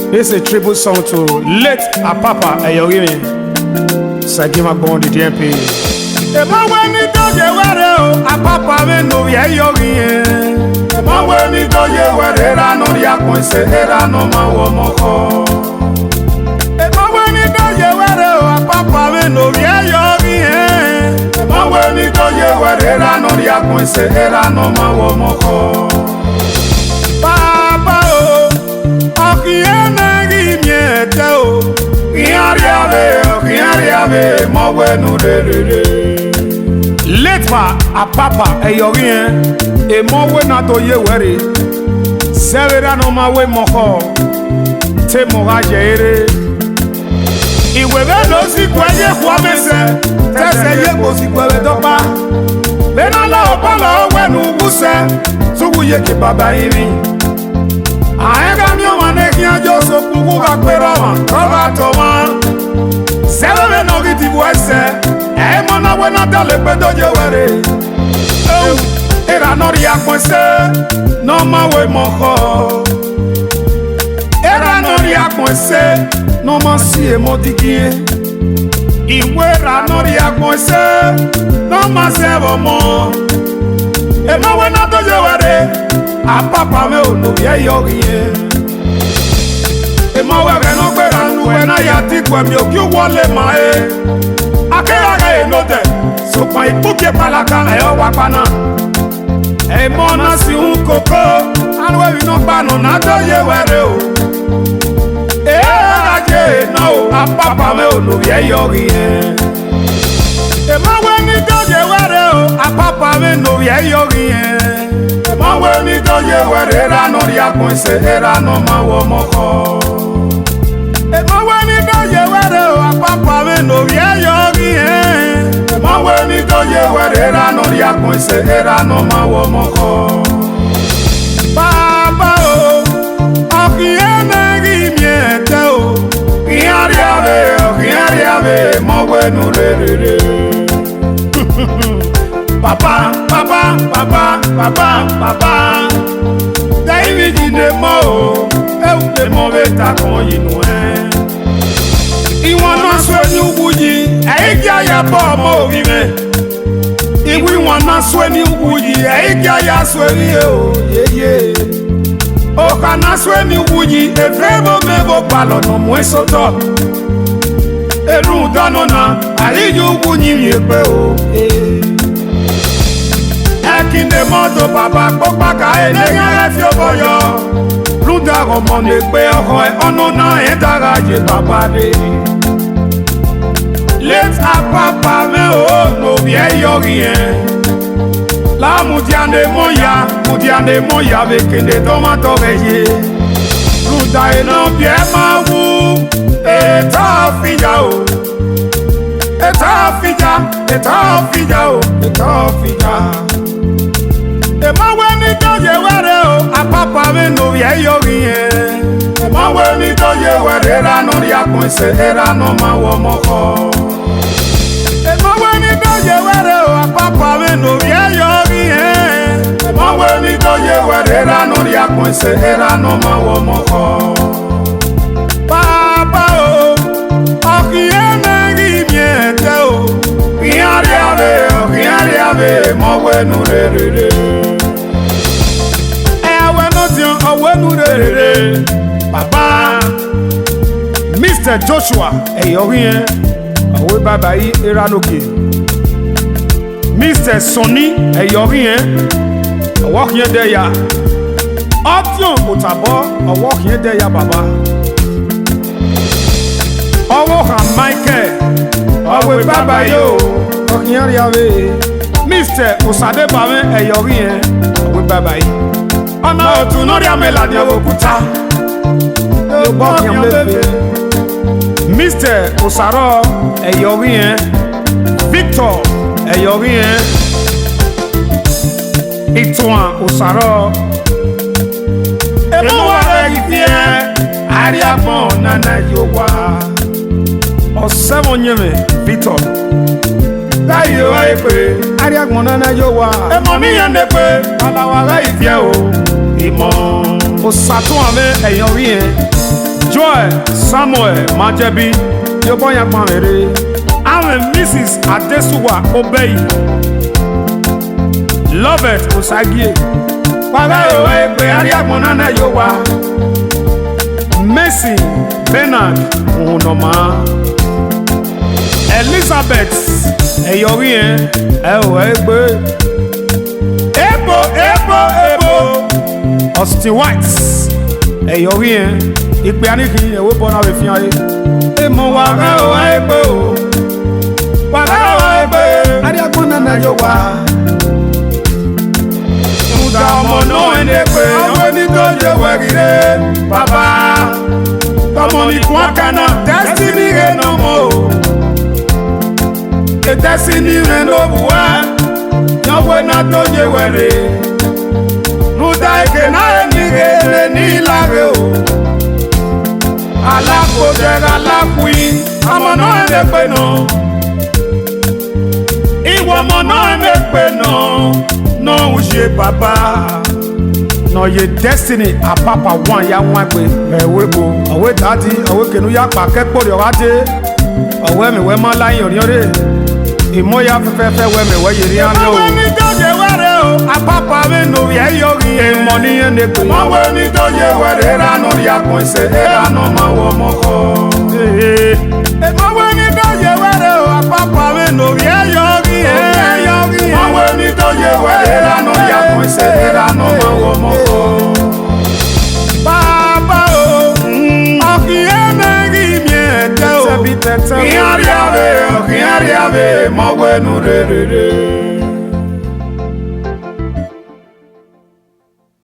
It's a tribute song to late Apapa Ehioghiren, Osagiemwangbon the DMP. Emawani doje were o, Apapa me no Ehioghiren. Emawani doje were rano riakonse erano mawo moko. Emawani doje were o, Apapa me no Ehioghiren. Emawani doje were rano riakonse erano mawo moko. Papa o, akiene gimiete o, kiariave, mawenu de. Late pa Apapa Ehioghiren, e mowe na to ye were. Severa no mawe moko, te moraje ere. Iwebe no si kwenye kwa mese, tese ye ko si kwewe dopa. Bena la opala wenu guse, sugu ye ki baba iri. Aega mio wane kia joso kuku kakwera wan, koga to wan. Severe no giti wese, mona wena dale pedo je were. Era no riakonse, no mawe moko. Era no riakonse, no masi emotikie. Iwera no riakonse, no masebo mo. Mawe na to je were, Apapa me no Ehioghiren. Mawe no gbera nu wena ya ti kwe mi o ki wole mae. Akera enote, so pa ipuke palaka wapana. Mona si un koko, anwe we no pano na to ye were o. Aje no, Apapa me no Ehioghiren. Mawe ni to je were o, Apapa me no Ehioghiren. Mawe ni to je were rano riakonse erano mawo moko. Mawe ni to je were o, Apapa me no Ehioghiren. Mawe ni to je were rano riakonse erano mawo moko. Papa o, akiene gimiete o, kiariave, mawe no re. Papa, David de mo, de mo beta con inoué. Iwana sweni ubuji, aikia ya po mo vime. Iwi wana sweni ubuji, aikia ya sweni o, ye. Okana sweni ubuji, efebo mebo palo no mwesoto. Eru danona, aliju ubuji miepe o, Kinde moto papa popa ka enenya efio boyo. Luda romone pe onona endaraje papa de. Let Apapa me no Ehioghiren. La mudiane moya vekende tomato reye. Luda eno pie mawu eta fija o. Eta fija. Mawe ni to je were o, Apapa me no Ehioghiren. Mawe ni to je were rano riakonse erano mawo moko. Mawe ni to je were o, Apapa me no Ehioghiren. Mawe ni to je were rano riakonse erano mawo moko. Papa o, akiene gimiete o, kiariave, mawe no re. Papa Mr. Joshua Ehioghiren, awe baba yi eranoke. Mr. Sonny Ehioghiren, awok yen de ya. Option otabo, awok yen de ya baba. Awok Michael, awe baba yo, awok yen riave. Mr. Osagiemwangbon Ehioghiren, awe baba yi. Ona otu nori amela de okuta. Mr. Osaro Ehioghiren, Victor Ehioghiren, Itoan Osaro. Emowa ifie ariagbon nana yowa. Osevonyeme Victor. Dayo epe Ariagbon nana yowa. Emo mi yan epe alawa ifie o. Imo Osagiemwangbon Ehioghiren Joy Samuel Majebi Yoboyakpanere I'm Mrs. Adesuwa Obeyi Love it Osagie Wagayo Egbe Ariagbonana Yowa Mercy Benin Unoma Elizabeth Ehioghiren Egbe Ebo Austin White Ehioghiren Ipe aniki ewo bona we fian ye Emo wagayo Egbe Wagayo Egbe Ariagbonana Yowa ọmọ náà ẹni pé àwọn ẹni tó yẹ wẹ̀rẹ̀ bàbá ọmọ mi kún àkànà destiny rẹ̀ nà mọ́ o the destiny rẹ̀ ló bù wá yọ̀wé náà tó yẹ wẹ̀rẹ̀ nùdá èké náà ẹni rẹ̀ ní ìlàrẹ̀ o alákòjẹ́ alákùn ọmọ náà ẹni pé nà ìwọ ọmọ náà ẹni pé nà. No uche papa no ye destiny apapa one ya nwagbe ewebo owe tati owe kenu ya pa kepo de wate owe mi we ma layin oriore imo ya fefefe we mi we yiri anu o ni to je were o apapa me no ye Ehioghiren imo ni ene pe mo we ni to je were ranu ya kun se ranu ma wo mo ko mo we ni to je were o apapa me no ye Ehioghiren mo we ni to je were ranu ya kun se ranu ma wo mo ko baba o okiene ri mi ete o kiari ave mo we nu re